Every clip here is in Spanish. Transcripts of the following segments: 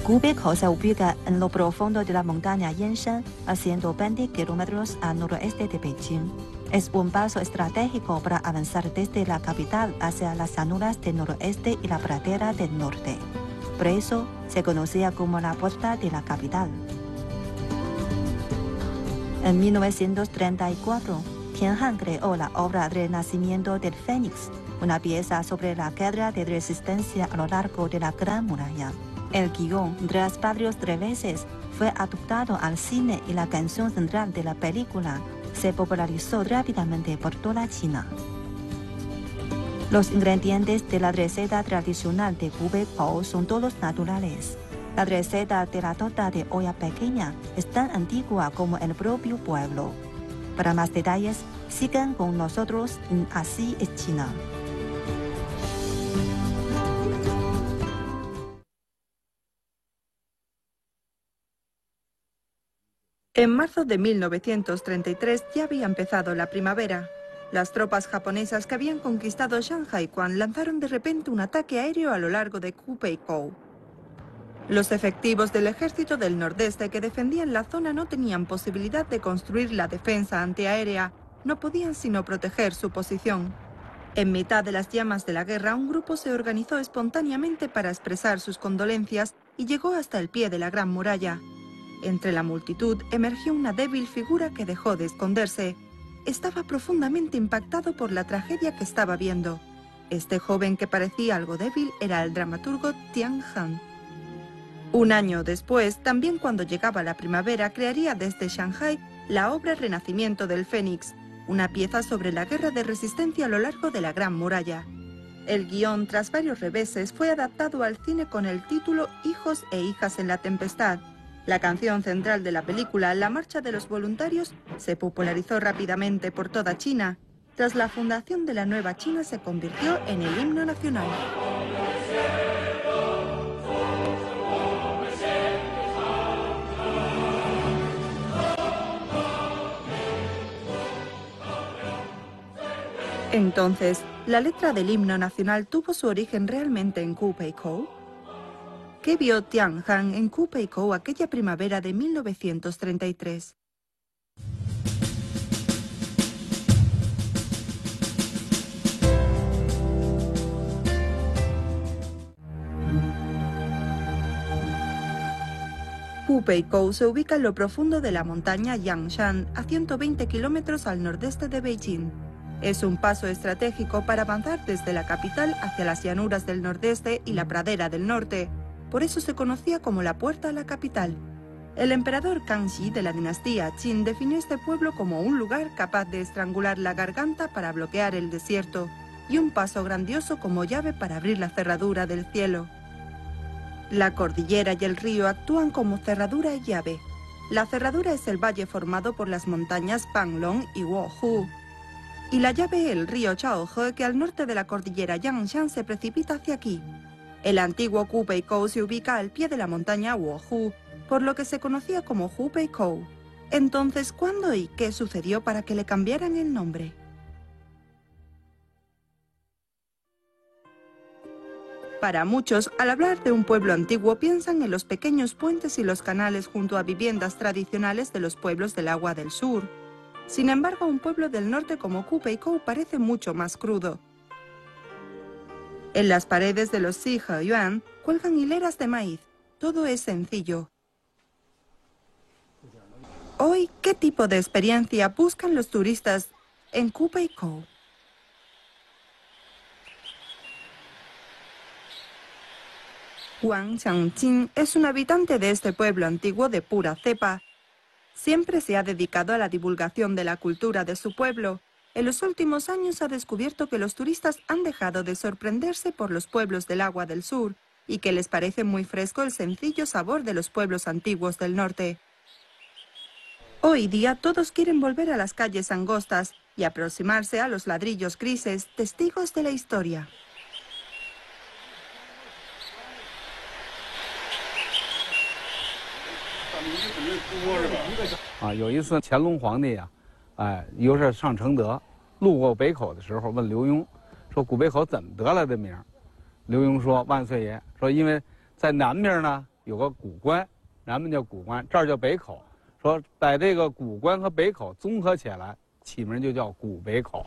Gubeikou se ubica en lo profundo de la montaña Yanshan, a 120 kilómetros al noroeste de Beijing. Es un paso estratégico para avanzar desde la capital hacia las llanuras del noroeste y la pradera del norte. Por eso se conocía como la puerta de la capital. En 1934, Tian Han creó la obra Renacimiento del Fénix, una pieza sobre la guerra de resistencia a lo largo de la Gran Muralla. El guión, tras varios reveses, fue adaptado al cine y la canción central de la película se popularizó rápidamente por toda China. Los ingredientes de la receta tradicional de Gubeikou son todos naturales. La receta de la torta de olla pequeña es tan antigua como el propio pueblo. Para más detalles, sigan con nosotros en Así es China. En marzo de 1933 ya había empezado la primavera. Las tropas japonesas que habían conquistado Shanghái-Quan lanzaron de repente un ataque aéreo a lo largo de Gubeikou. Los efectivos del ejército del nordeste que defendían la zona no tenían posibilidad de construir la defensa antiaérea, no podían sino proteger su posición. En mitad de las llamas de la guerra, un grupo se organizó espontáneamente para expresar sus condolencias y llegó hasta el pie de la Gran Muralla. Entre la multitud emergió una débil figura que dejó de esconderse. Estaba profundamente impactado por la tragedia que estaba viendo. Este joven que parecía algo débil era el dramaturgo Tian Han. Un año después, también cuando llegaba la primavera, crearía desde Shanghái la obra Renacimiento del Fénix, una pieza sobre la guerra de resistencia a lo largo de la Gran Muralla. El guión, tras varios reveses, fue adaptado al cine con el título Hijos e hijas en la tempestad. La canción central de la película, La Marcha de los Voluntarios, se popularizó rápidamente por toda China. Tras la fundación de la Nueva China se convirtió en el himno nacional. Entonces, ¿la letra del himno nacional tuvo su origen realmente en Gubeikou? ¿Qué vio Tian Han en Gubeikou aquella primavera de 1933? Gubeikou se ubica en lo profundo de la montaña Yangshan, a 120 kilómetros al nordeste de Beijing. Es un paso estratégico para avanzar desde la capital hacia las llanuras del nordeste y la pradera del norte. Por eso se conocía como la puerta a la capital. El emperador Kangxi de la dinastía Qin definió este pueblo como un lugar capaz de estrangular la garganta para bloquear el desierto y un paso grandioso como llave para abrir la cerradura del cielo. La cordillera y el río actúan como cerradura y llave. La cerradura es el valle formado por las montañas Panglong y Wohu. Y la llave el río Chaohe, que al norte de la cordillera Yangshan se precipita hacia aquí. El antiguo Gubeikou se ubica al pie de la montaña Wohu, por lo que se conocía como Gubeikou. Entonces, ¿cuándo y qué sucedió para que le cambiaran el nombre? Para muchos, al hablar de un pueblo antiguo piensan en los pequeños puentes y los canales junto a viviendas tradicionales de los pueblos del agua del sur. Sin embargo, un pueblo del norte como Gubeikou parece mucho más crudo. En las paredes de los Siheyuan cuelgan hileras de maíz. Todo es sencillo. Hoy, ¿qué tipo de experiencia buscan los turistas en Gubeikou? Wang Changqing es un habitante de este pueblo antiguo de pura cepa. Siempre se ha dedicado a la divulgación de la cultura de su pueblo. En los últimos años ha descubierto que los turistas han dejado de sorprenderse por los pueblos del agua del sur y que les parece muy fresco el sencillo sabor de los pueblos antiguos del norte. Hoy día todos quieren volver a las calles angostas y aproximarse a los ladrillos grises, testigos de la historia. 有个古关，南门叫古关，这儿叫北口。说把这个古关和北口综合起来，起名就叫古北口。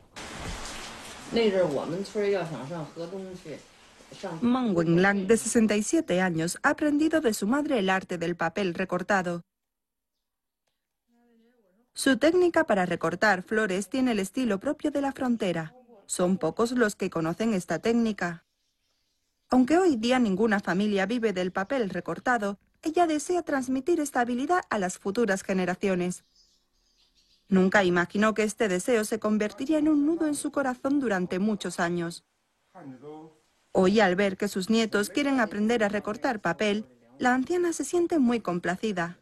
那阵我们村要想上河东去。Meng Wenlang, de 67 años, ha aprendido de su madre el arte del papel recortado. Su técnica para recortar flores tiene el estilo propio de la frontera. Son pocos los que conocen esta técnica. Aunque hoy día ninguna familia vive del papel recortado, ella desea transmitir esta habilidad a las futuras generaciones. Nunca imaginó que este deseo se convertiría en un nudo en su corazón durante muchos años. Hoy, al ver que sus nietos quieren aprender a recortar papel, la anciana se siente muy complacida.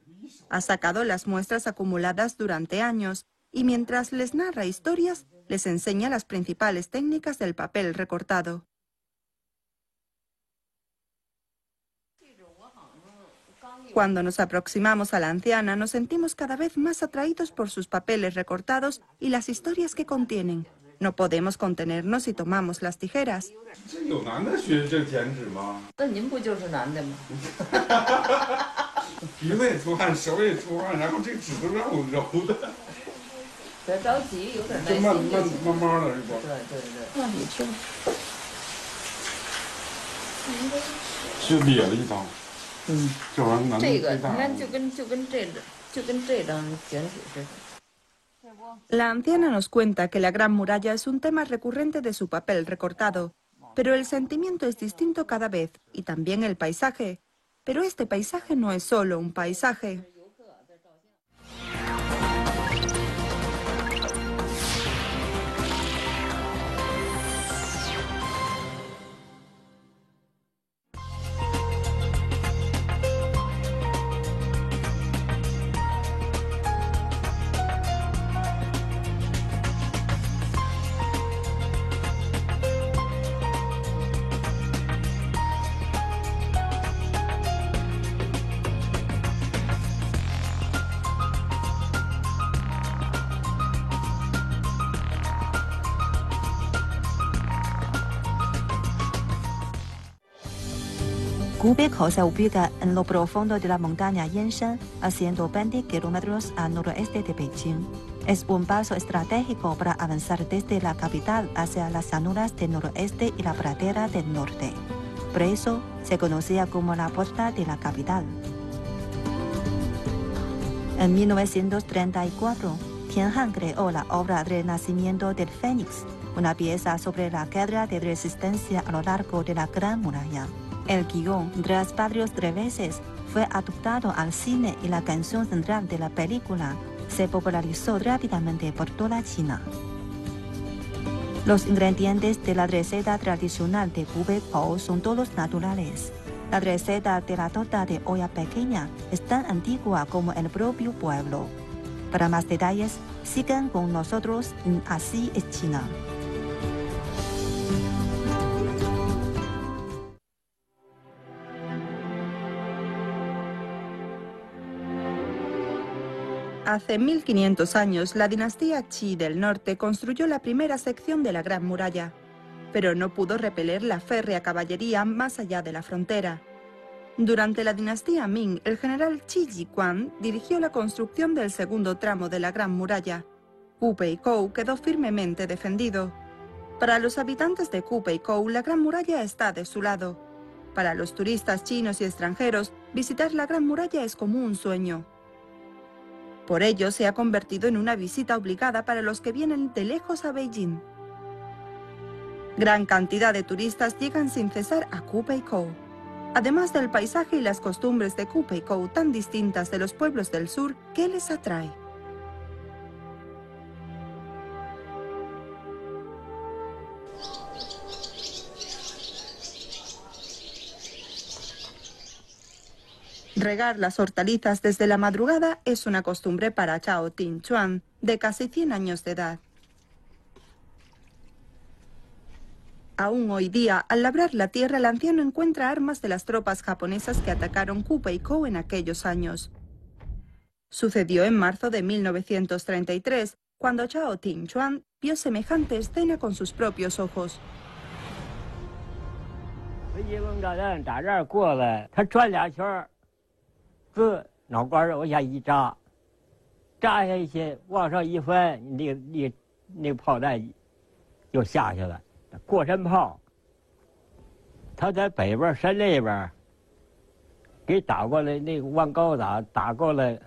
Ha sacado las muestras acumuladas durante años y mientras les narra historias, les enseña las principales técnicas del papel recortado. Cuando nos aproximamos a la anciana, nos sentimos cada vez más atraídos por sus papeles recortados y las historias que contienen. No podemos contenernos y tomamos las tijeras. La anciana nos cuenta que la Gran Muralla es un tema recurrente de su papel recortado, pero el sentimiento es distinto cada vez, y también el paisaje. Pero este paisaje no es solo un paisaje. Gubeikou se ubica en lo profundo de la montaña Yanshan, a 120 kilómetros al noroeste de Beijing. Es un paso estratégico para avanzar desde la capital hacia las llanuras del noroeste y la pradera del norte. Por eso se conocía como la puerta de la capital. En 1934, Tian Han creó la obra Renacimiento del Fénix, una pieza sobre la guerra de resistencia a lo largo de la Gran Muralla. El guión, tras varios reveses, fue adaptado al cine y la canción central de la película se popularizó rápidamente por toda China. Los ingredientes de la receta tradicional de Gubeikou son todos naturales. La receta de la torta de olla pequeña es tan antigua como el propio pueblo. Para más detalles, sigan con nosotros en Así es China. Hace 1500 años, la dinastía Qi del norte construyó la primera sección de la Gran Muralla, pero no pudo repeler la férrea caballería más allá de la frontera. Durante la dinastía Ming, el general Qi Jiquan dirigió la construcción del segundo tramo de la Gran Muralla. Gubeikou quedó firmemente defendido. Para los habitantes de Gubeikou, la Gran Muralla está de su lado. Para los turistas chinos y extranjeros, visitar la Gran Muralla es como un sueño. Por ello, se ha convertido en una visita obligada para los que vienen de lejos a Beijing. Gran cantidad de turistas llegan sin cesar a Gubeikou. Además del paisaje y las costumbres de Gubeikou tan distintas de los pueblos del sur, ¿qué les atrae? Regar las hortalizas desde la madrugada es una costumbre para Chao Tingchuan, de casi 100 años de edad. Aún hoy día, al labrar la tierra, el anciano encuentra armas de las tropas japonesas que atacaron Gubeikou en aquellos años. Sucedió en marzo de 1933, cuando Chao Tingchuan vio semejante escena con sus propios ojos. 子脑瓜儿往下一扎，扎下去往上一翻，那个炮弹就下去了。过山炮，他在北边山那边给打过来，那个往高打过来，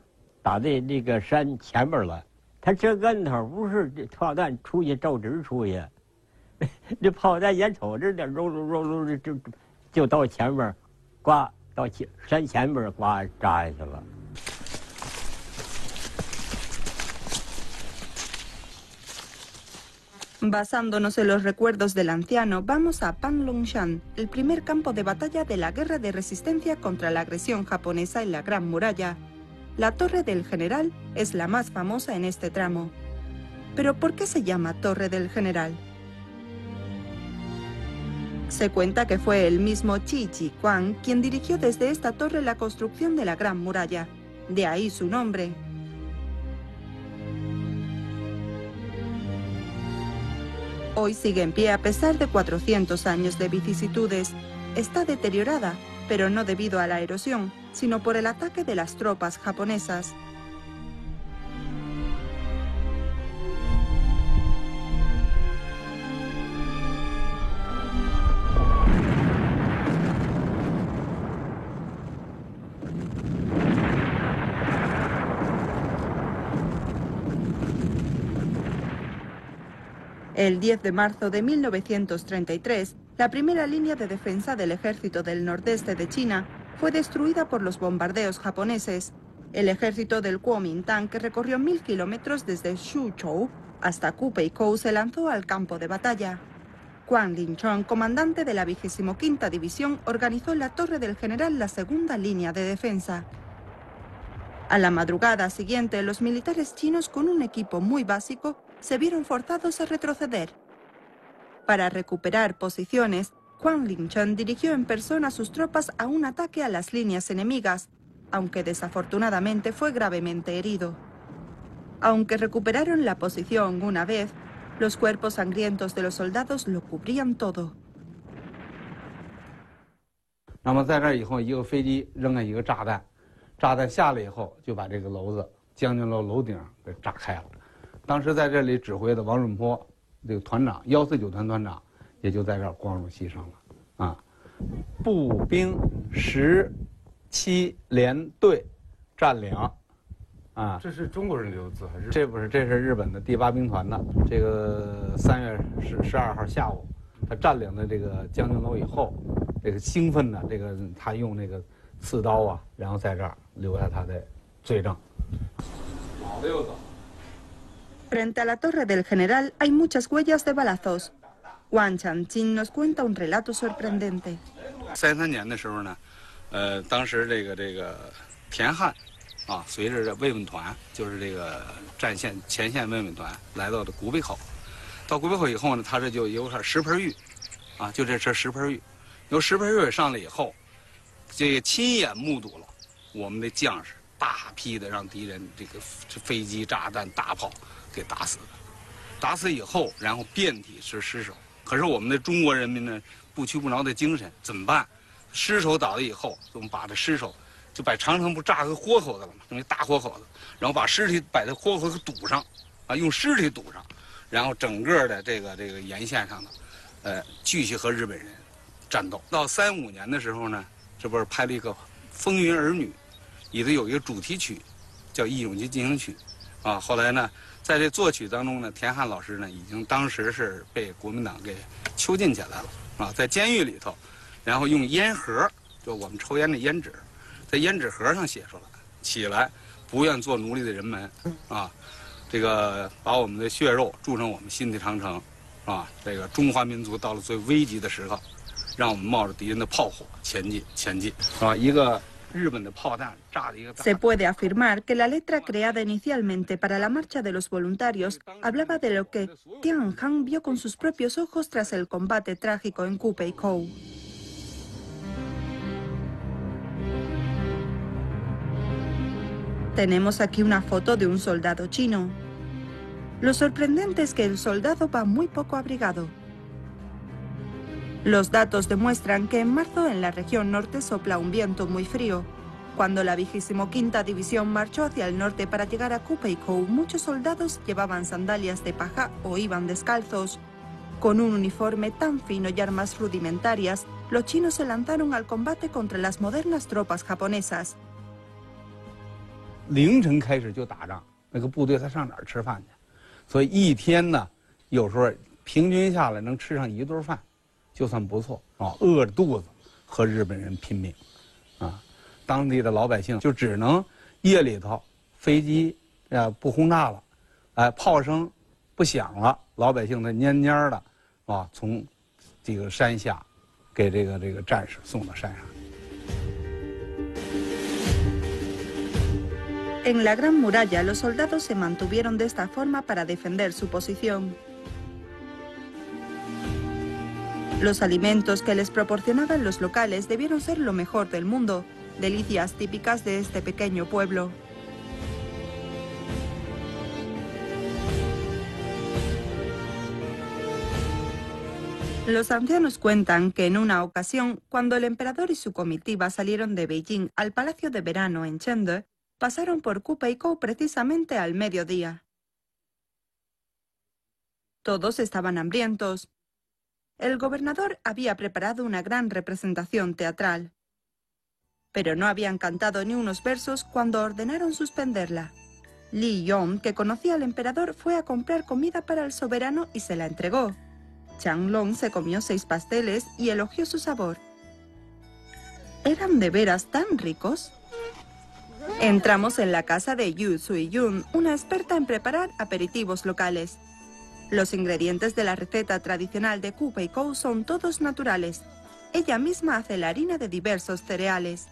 打在那个山前边了。他这跟头不是这炮弹出去照直出去，这炮弹眼瞅着点揉就到前边，呱到山前边呱扎下去了。Basándonos en los recuerdos del anciano, vamos a Panlongshan, el primer campo de batalla de la guerra de resistencia contra la agresión japonesa en la Gran Muralla. La Torre del General es la más famosa en este tramo. ¿Pero por qué se llama Torre del General? Se cuenta que fue el mismo Qi Ji Huang quien dirigió desde esta torre la construcción de la Gran Muralla. De ahí su nombre. Hoy sigue en pie a pesar de 400 años de vicisitudes. Está deteriorada, pero no debido a la erosión, sino por el ataque de las tropas japonesas. El 10 de marzo de 1933, la primera línea de defensa del ejército del nordeste de China fue destruida por los bombardeos japoneses. El ejército del Kuomintang, que recorrió 1000 kilómetros desde Suzhou hasta Kupeikou, se lanzó al campo de batalla. Guan Linchong, comandante de la 25ª División, organizó en la Torre del General la segunda línea de defensa. A la madrugada siguiente, los militares chinos, con un equipo muy básico, se vieron forzados a retroceder. Para recuperar posiciones, Guan Linchong dirigió en persona a sus tropas a un ataque a las líneas enemigas, aunque desafortunadamente fue gravemente herido. Aunque recuperaron la posición una vez, los cuerpos sangrientos de los soldados lo cubrían todo. 那么在这以后，一个飞机扔了一个炸弹，炸弹下来以后就把这个楼子将军楼楼顶给炸开了。当时在这里指挥的王润坡这个团长149团团长也就在这儿光荣牺牲了啊。步兵17联队占领啊。这是中国人留的字还是？这不是，这是日本的第8兵团的。这个3月12号下午，他占领了这个将军楼以后，这个兴奋的这个他用那个刺刀啊，然后在这儿留下他的罪证。跑的又走。 Frente a la Torre del General hay muchas huellas de balazos. Wang Changqing nos cuenta un relato sorprendente. 33年的时候呢，当时这个田汉啊，随着慰问团，就是这个战线前线慰问团来到了古北口。到古北口以后呢，他这就有点石盆峪，啊，就这车石盆峪，由石盆峪上来以后，这个亲眼目睹了我们的将士大批的让敌人这个飞机、炸弹、大炮 给打死的，打死以后，然后遍体是尸首。可是我们的中国人民呢，不屈不挠的精神怎么办？尸首倒了以后，我们把这尸首就把长城不炸个豁口子了吗？那大豁口子，然后把尸体把这豁口子堵上，啊，用尸体堵上，然后整个的这个沿线上呢，继续和日本人战斗。到35年的时候呢，这不是拍了一个《风云儿女》，里头有一个主题曲，叫《义勇军进行曲》，啊，后来呢。 在这作曲当中呢，田汉老师呢，已经当时是被国民党给囚禁起来了啊，在监狱里头，然后用烟盒，就我们抽烟的烟纸，在烟纸盒上写出来：起来，不愿做奴隶的人们啊，这个把我们的血肉铸成我们新的长城啊，这个中华民族到了最危急的时刻，让我们冒着敌人的炮火前进啊，一个。 Se puede afirmar que la letra creada inicialmente para la marcha de los voluntarios hablaba de lo que Tian Han vio con sus propios ojos tras el combate trágico en Kupeikou. Tenemos aquí una foto de un soldado chino. Lo sorprendente es que el soldado va muy poco abrigado. Los datos demuestran que en marzo en la región norte sopla un viento muy frío. Cuando la 25ª División marchó hacia el norte para llegar a Kupeikou, muchos soldados llevaban sandalias de paja o iban descalzos. Con un uniforme tan fino y armas rudimentarias, los chinos se lanzaron al combate contra las modernas tropas japonesas. 凌晨开始就打仗，那个部队他上哪儿吃饭去？所以一天呢，有时候平均下来能吃上1顿饭，就算不错啊。饿着肚子和日本人拼命，啊，当地的老百姓就只能夜里头飞机不轰炸了，哎，炮声不响了，老百姓他蔫蔫的啊，从这个山下给这个战士送到山上。 En la Gran Muralla, los soldados se mantuvieron de esta forma para defender su posición. Los alimentos que les proporcionaban los locales debieron ser lo mejor del mundo, delicias típicas de este pequeño pueblo. Los ancianos cuentan que en una ocasión, cuando el emperador y su comitiva salieron de Beijing al palacio de verano en Chengde, pasaron por Kupeikou precisamente al mediodía. Todos estaban hambrientos. El gobernador había preparado una gran representación teatral, pero no habían cantado ni unos versos cuando ordenaron suspenderla. Li Yong, que conocía al emperador, fue a comprar comida para el soberano y se la entregó. Chang Long se comió 6 pasteles y elogió su sabor. ¿Eran de veras tan ricos? Entramos en la casa de Yu Sui-yun, una experta en preparar aperitivos locales. Los ingredientes de la receta tradicional de Kupeikou son todos naturales. Ella misma hace la harina de diversos cereales.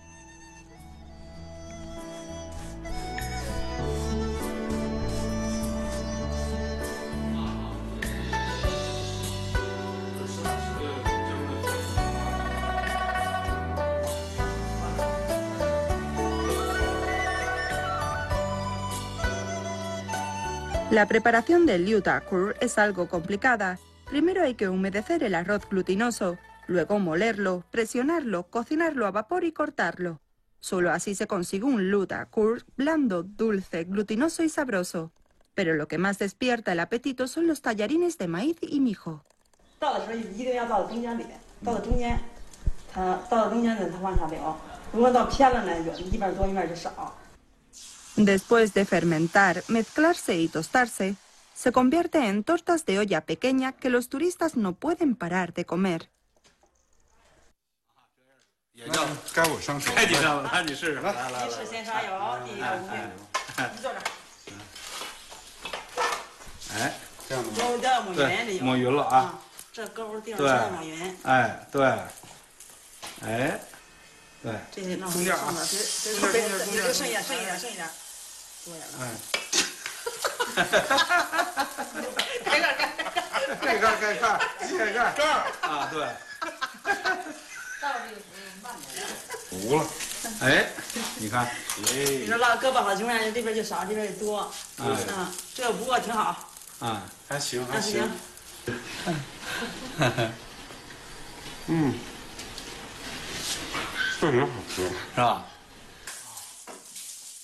La preparación del liu dakur es algo complicada. Primero hay que humedecer el arroz glutinoso, luego molerlo, presionarlo, cocinarlo a vapor y cortarlo. Solo así se consigue un liu dakur blando, dulce, glutinoso y sabroso. Pero lo que más despierta el apetito son los tallarines de maíz y mijo. Después de fermentar, mezclarse y tostarse, se convierte en tortas de olla pequeña que los turistas no pueden parar de comer.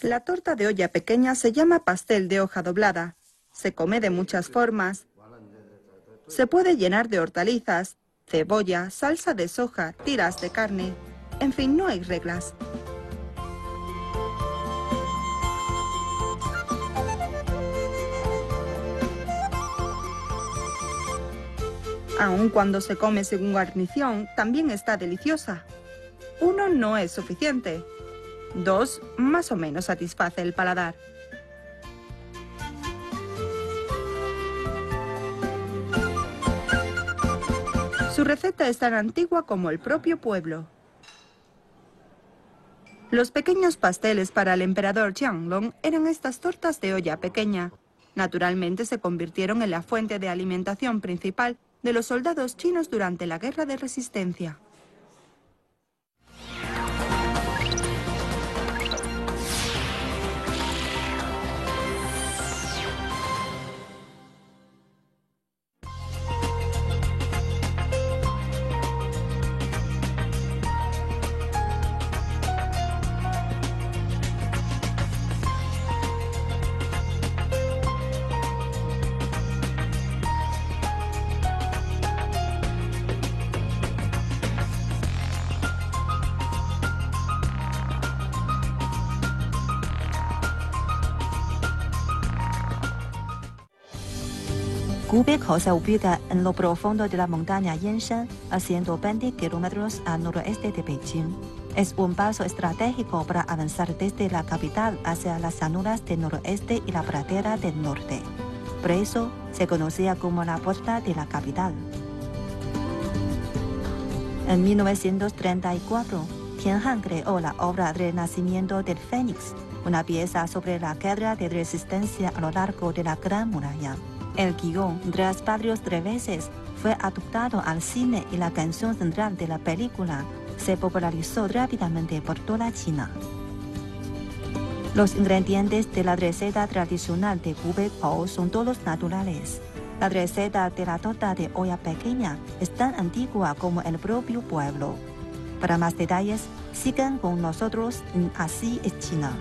La torta de olla pequeña se llama pastel de hoja doblada. Se come de muchas formas. Se puede llenar de hortalizas, cebolla, salsa de soja, tiras de carne. En fin, no hay reglas. Aun cuando se come según guarnición, también está deliciosa. 1 no es suficiente. 2 más o menos satisface el paladar. Su receta es tan antigua como el propio pueblo. Los pequeños pasteles para el emperador Qianlong eran estas tortas de olla pequeña. Naturalmente se convirtieron en la fuente de alimentación principal de los soldados chinos durante la Guerra de Resistencia. Gubeikou se ubica en lo profundo de la montaña Yanshan, a 120 kilómetros al noroeste de Beijing. Es un paso estratégico para avanzar desde la capital hacia las llanuras del noroeste y la pradera del norte. Por eso se conocía como la puerta de la capital. En 1934, Tian Han creó la obra del nacimiento del Fénix, una pieza sobre la guerra de resistencia a lo largo de la Gran Muralla. El guión, tras varios reveses, fue adaptado al cine y la canción central de la película se popularizó rápidamente por toda China. Los ingredientes de la receta tradicional de Gubeikou son todos naturales. La receta de la torta de olla pequeña es tan antigua como el propio pueblo. Para más detalles, sigan con nosotros en Así es China.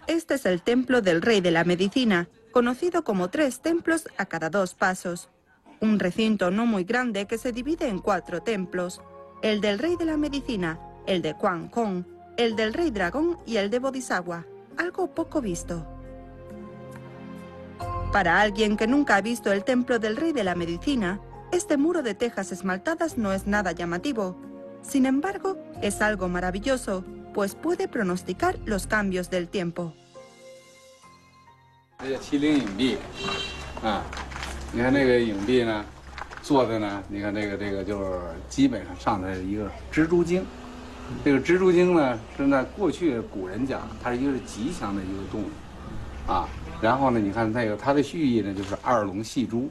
Este es el templo del Rey de la Medicina, conocido como 3 templos a cada 2 pasos. Un recinto no muy grande que se divide en 4 templos: el del Rey de la Medicina, el de Quan Kong, el del Rey Dragón y el de Bodhisattva, algo poco visto. Para alguien que nunca ha visto el templo del Rey de la Medicina, este muro de tejas esmaltadas no es nada llamativo. Sin embargo, es algo maravilloso, pues puede pronosticar los cambios del tiempo. 麒麟影壁啊，你看这个影壁呢，做的呢，你看这个就是基本上上的一个蜘蛛精。这个蜘蛛精呢，是在过去古人讲，它是一个吉祥的一个动物啊。然后呢，你看那个它的寓意呢，就是2龙戏珠，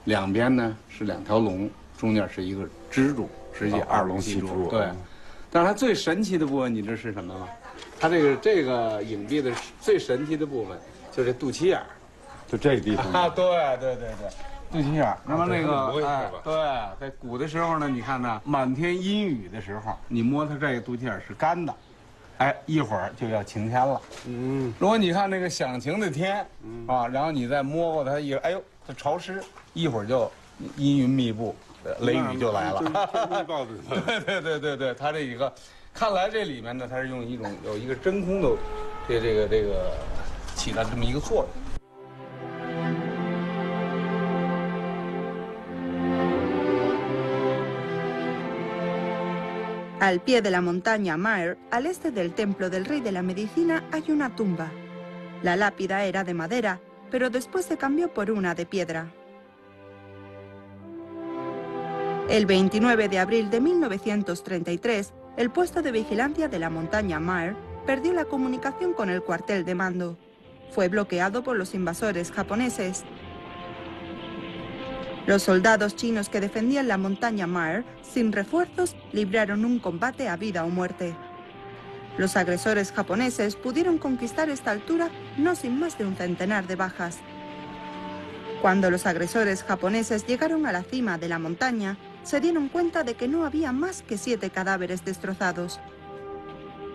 两边呢是2条龙，中间是一个蜘蛛，实际2龙戏珠。对。但是它最神奇的部分，你知道是什么吗？它这个影壁的最神奇的部分。 就这肚脐眼儿，就这个地方啊，对，肚脐眼儿。那么那个，哎，对，在鼓的时候呢，你看呢，满天阴雨的时候，你摸它这个肚脐眼儿是干的，哎，一会儿就要晴天了。嗯，如果你看那个响晴的天，啊，然后你再摸过它一，哎呦，它潮湿，一会儿就阴云密布，雷雨就来了。对，它这一个，看来这里面呢，它是用有一个真空的，这个。 起到这么一个作用。 Al pie de la montaña Maer, al este del templo del Rey de la Medicina, hay una tumba. La lápida era de madera, pero después se cambió por una de piedra. El 29 de abril de 1933, el puesto de vigilancia de la montaña Maer perdió la comunicación con el cuartel de mando. Fue bloqueado por los invasores japoneses. Los soldados chinos que defendían la montaña Maer, sin refuerzos, libraron un combate a vida o muerte. Los agresores japoneses pudieron conquistar esta altura no sin más de un centenar de bajas. Cuando los agresores japoneses llegaron a la cima de la montaña, se dieron cuenta de que no había más que 7 cadáveres destrozados.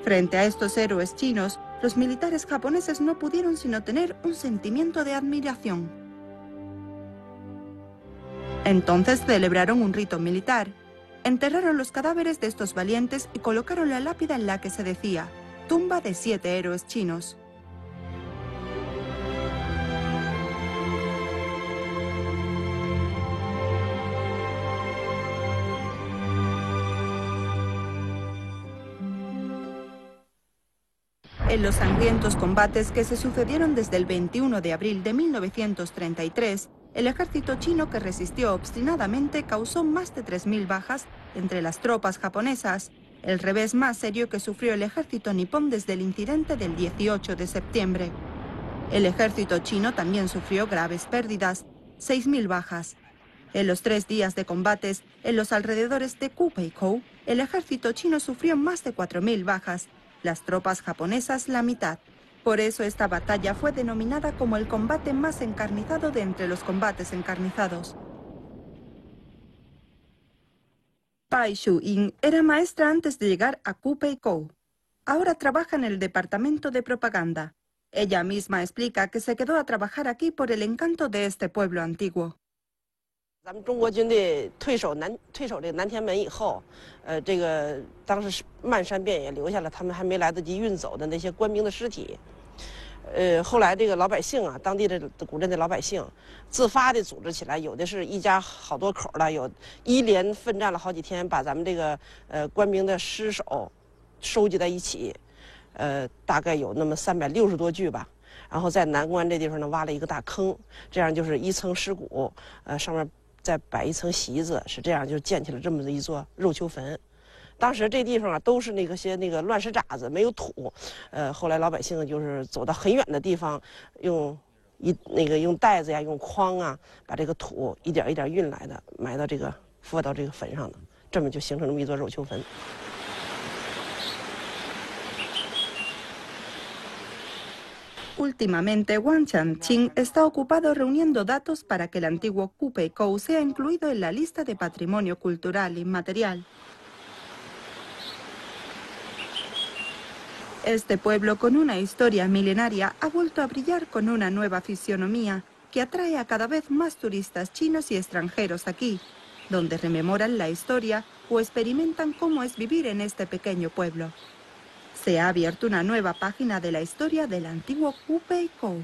Frente a estos héroes chinos, los militares japoneses no pudieron sino tener un sentimiento de admiración. Entonces celebraron un rito militar. Enterraron los cadáveres de estos valientes y colocaron la lápida en la que se decía: tumba de 7 héroes chinos. En los sangrientos combates que se sucedieron desde el 21 de abril de 1933, el ejército chino que resistió obstinadamente causó más de 3.000 bajas entre las tropas japonesas, el revés más serio que sufrió el ejército nipón desde el incidente del 18 de septiembre. El ejército chino también sufrió graves pérdidas, 6.000 bajas. En los 3 días de combates en los alrededores de Gubeikou, el ejército chino sufrió más de 4.000 bajas, las tropas japonesas la mitad. Por eso esta batalla fue denominada como el combate más encarnizado de entre los combates encarnizados. Pai Shu-ying era maestra antes de llegar a Gubeikou. Ahora trabaja en el departamento de propaganda. Ella misma explica que se quedó a trabajar aquí por el encanto de este pueblo antiguo. 咱们中国军队退守这个南天门以后，这个当时漫山遍野留下了他们还没来得及运走的那些官兵的尸体。后来这个老百姓啊，当地的古镇的老百姓，自发的组织起来，有的是一家好多口的，有一连奋战了好几天，把咱们这个官兵的尸首收集在一起，大概有那么360多具吧。然后在南关这地方呢，挖了一个大坑，这样就是一层尸骨，上面再摆一层席子，是这样就建起了这么的一座肉丘坟。当时这地方啊都是那个乱石渣子，没有土。后来老百姓就是走到很远的地方，用袋子呀，用筐啊，把这个土一点一点运来的，埋到放到这个坟上的，这么就形成这么一座肉丘坟。Últimamente, Wang Changqing está ocupado reuniendo datos para que el antiguo Kupei Kou sea incluido en la lista de patrimonio cultural inmaterial. Este pueblo, con una historia milenaria, ha vuelto a brillar con una nueva fisionomía que atrae a cada vez más turistas chinos y extranjeros aquí, donde rememoran la historia o experimentan cómo es vivir en este pequeño pueblo. Se ha abierto una nueva página de la historia del antiguo Kupei Kou.